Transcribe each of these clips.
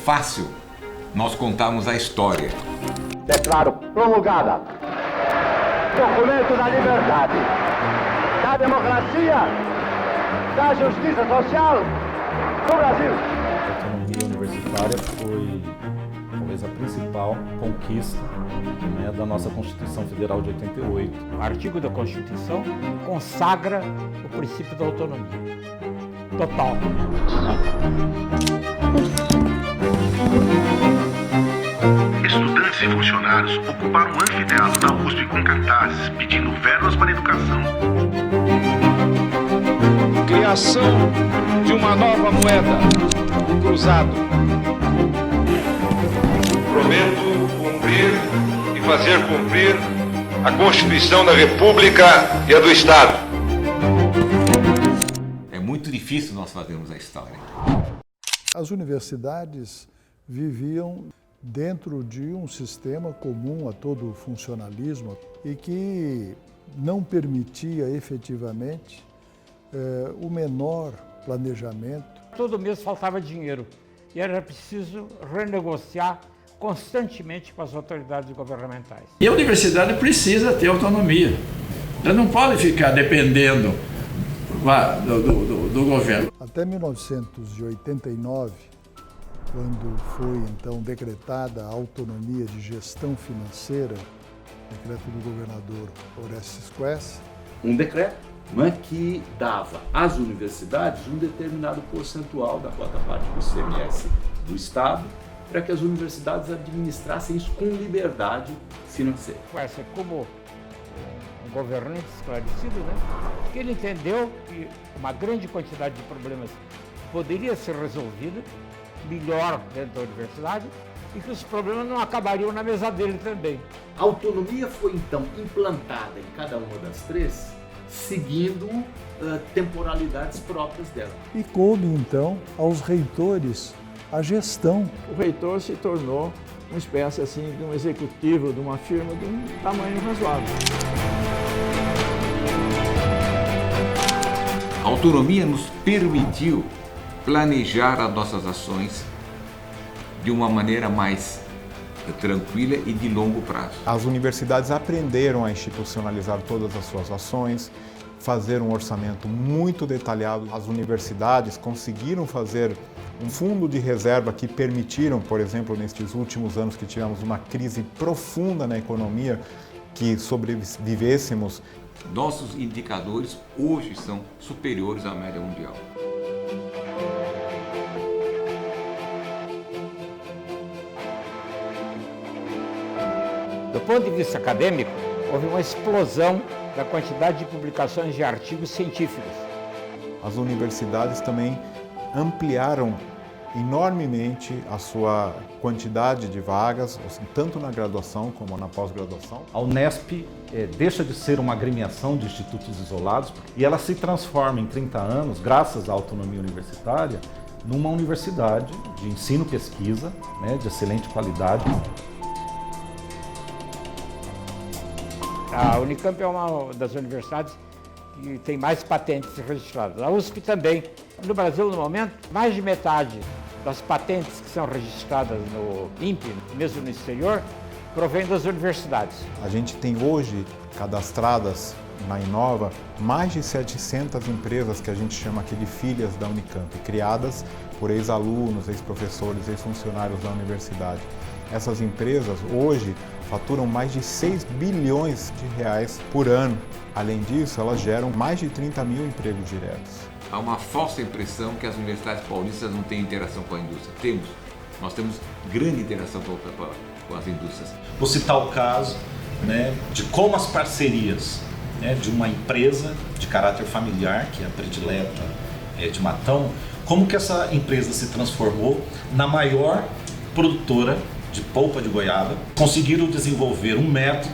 fácil nós contarmos a história. Declaro promulgada. Documento da liberdade, da democracia, da justiça social do Brasil. A autonomia universitária foi talvez a principal conquista, né, da nossa Constituição Federal de 88. O artigo da Constituição consagra o princípio da autonomia total. Estudantes e funcionários ocuparam o anfiteatro da USP com cartazes pedindo verbas para a educação. Criação de uma nova moeda, o cruzado. Prometo cumprir e fazer cumprir a Constituição da República e a do Estado. É muito difícil nós fazermos a história. As universidades viviam dentro de um sistema comum a todo o funcionalismo e que não permitia efetivamente o menor planejamento. Todo mês faltava dinheiro e era preciso renegociar constantemente com as autoridades governamentais. E a universidade precisa ter autonomia. Ela não pode ficar dependendo do governo. Até 1989, quando foi então decretada a autonomia de gestão financeira, decreto do governador Orestes Quercia. Um decreto, não é, que dava às universidades um determinado percentual da quota parte do ICMS do Estado, para que as universidades administrassem isso com liberdade financeira. Quercia, como um governante esclarecido, né, que ele entendeu que uma grande quantidade de problemas poderia ser resolvida melhor dentro da universidade e que os problemas não acabariam na mesa dele também. A autonomia foi então implantada em cada uma das três, seguindo temporalidades próprias dela. E coube então aos reitores a gestão. O reitor se tornou uma espécie assim de um executivo de uma firma de um tamanho razoável. A autonomia nos permitiu planejar as nossas ações de uma maneira mais tranquila e de longo prazo. As universidades aprenderam a institucionalizar todas as suas ações, fazer um orçamento muito detalhado. As universidades conseguiram fazer um fundo de reserva que permitiram, por exemplo, nestes últimos anos que tivemos uma crise profunda na economia, que sobrevivêssemos. Nossos indicadores hoje são superiores à média mundial. Do ponto de vista acadêmico, houve uma explosão da quantidade de publicações de artigos científicos. As universidades também ampliaram enormemente a sua quantidade de vagas, tanto na graduação como na pós-graduação. A Unesp deixa de ser uma agremiação de institutos isolados e ela se transforma em 30 anos, graças à autonomia universitária, numa universidade de ensino e pesquisa, né, de excelente qualidade. A Unicamp é uma das universidades que tem mais patentes registradas. A USP também. No Brasil, no momento, mais de metade das patentes que são registradas no INPE, mesmo no exterior, provém das universidades. A gente tem hoje cadastradas na Inova mais de 700 empresas que a gente chama aqui de filhas da Unicamp, criadas por ex-alunos, ex-professores, ex-funcionários da universidade. Essas empresas hoje faturam mais de 6 bilhões de reais por ano. Além disso, elas geram mais de 30 mil empregos diretos. Há uma falsa impressão que as universidades paulistas não têm interação com a indústria. Nós temos grande interação com as indústrias. Vou citar o caso, né, de como as parcerias, né, de uma empresa de caráter familiar, que é a predileta de Matão, como que essa empresa se transformou na maior produtora de polpa de goiaba. Conseguiram desenvolver um método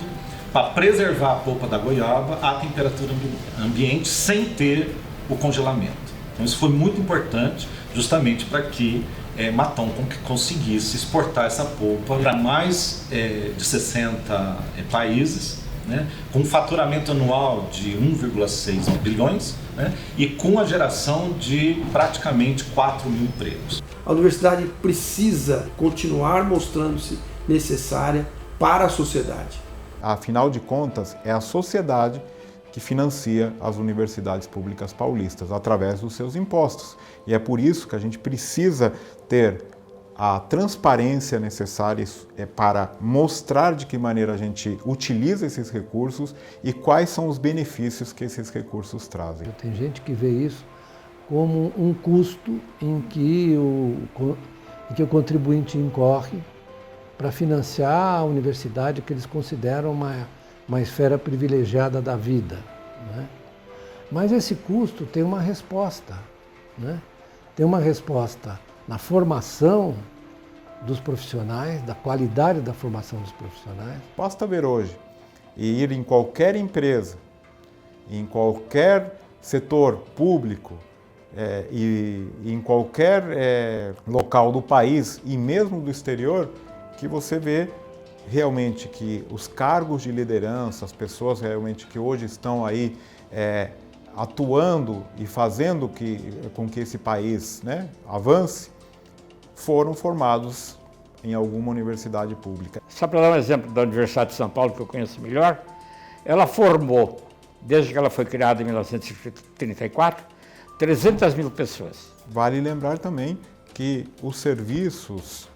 para preservar a polpa da goiaba à temperatura ambiente sem ter o congelamento. Então isso foi muito importante justamente para que Matão conseguisse exportar essa polpa para mais de 60 países, né, com um faturamento anual de 1,6 bilhões, né, e com a geração de praticamente 4 mil empregos. A universidade precisa continuar mostrando-se necessária para a sociedade. Afinal de contas, é a sociedade que financia as universidades públicas paulistas através dos seus impostos. E é por isso que a gente precisa ter a transparência necessária para mostrar de que maneira a gente utiliza esses recursos e quais são os benefícios que esses recursos trazem. Tem gente que vê isso como um custo em que o contribuinte incorre para financiar a universidade que eles consideram uma esfera privilegiada da vida, né? Mas esse custo tem uma resposta, né? Tem uma resposta na formação dos profissionais, da qualidade da formação dos profissionais. Basta ver hoje e ir em qualquer empresa, em qualquer setor público e em qualquer local do país e mesmo do exterior, que você vê realmente que os cargos de liderança, as pessoas realmente que hoje estão aí atuando e fazendo com que esse país, né, avance, foram formados em alguma universidade pública. Só para dar um exemplo da Universidade de São Paulo, que eu conheço melhor, ela formou, desde que ela foi criada em 1934, 300 mil pessoas. Vale lembrar também que os serviços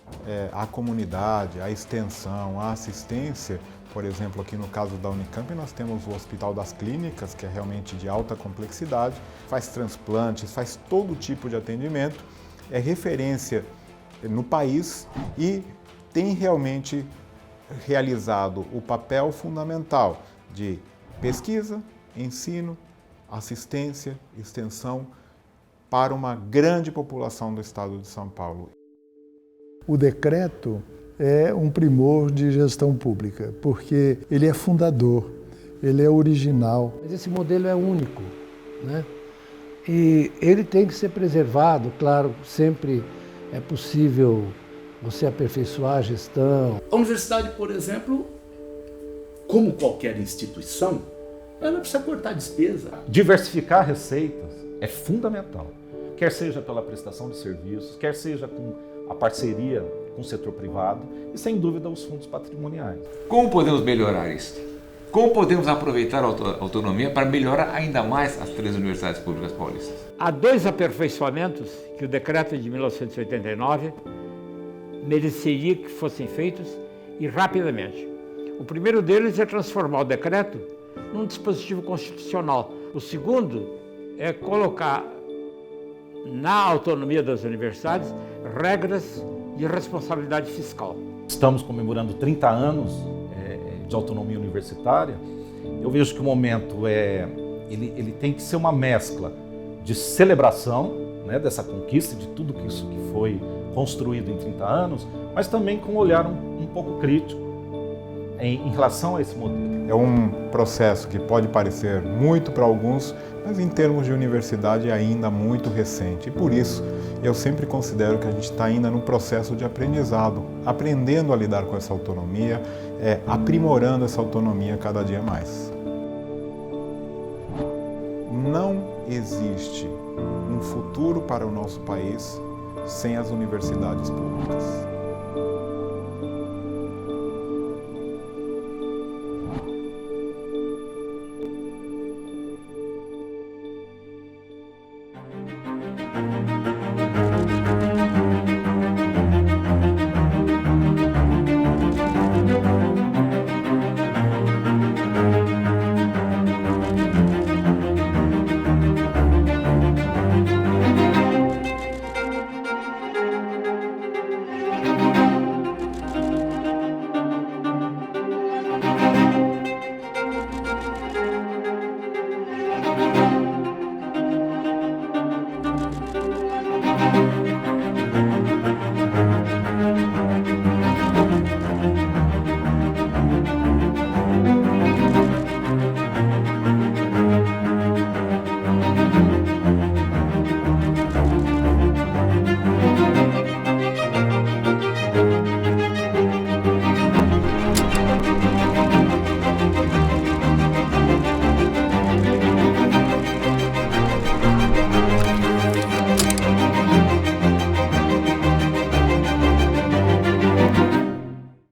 à comunidade, à extensão, à assistência, por exemplo, aqui no caso da Unicamp, nós temos o Hospital das Clínicas, que é realmente de alta complexidade, faz transplantes, faz todo tipo de atendimento, é referência no país e tem realmente realizado o papel fundamental de pesquisa, ensino, assistência, extensão para uma grande população do estado de São Paulo. O decreto é um primor de gestão pública, porque ele é fundador, ele é original. Mas esse modelo é único, né? E ele tem que ser preservado, claro, sempre é possível você aperfeiçoar a gestão. A universidade, por exemplo, como qualquer instituição, ela precisa cortar despesa. Diversificar receitas é fundamental, quer seja pela prestação de serviços, quer seja com a parceria com o setor privado e, sem dúvida, os fundos patrimoniais. Como podemos melhorar isso? Como podemos aproveitar a autonomia para melhorar ainda mais as 3 universidades públicas paulistas? Há 2 aperfeiçoamentos que o decreto de 1989 mereceria que fossem feitos e rapidamente. O primeiro deles é transformar o decreto num dispositivo constitucional. O segundo é colocar na autonomia das universidades regras de responsabilidade fiscal. Estamos comemorando 30 anos de autonomia universitária. Eu vejo que o momento ele tem que ser uma mescla de celebração, né, dessa conquista, de tudo isso que foi construído em 30 anos, mas também com um olhar um pouco crítico em relação a esse modelo. É um processo que pode parecer muito para alguns, mas em termos de universidade é ainda muito recente. E por isso eu sempre considero que a gente está ainda no processo de aprendizado, aprendendo a lidar com essa autonomia, aprimorando essa autonomia cada dia mais. Não existe um futuro para o nosso país sem as universidades públicas.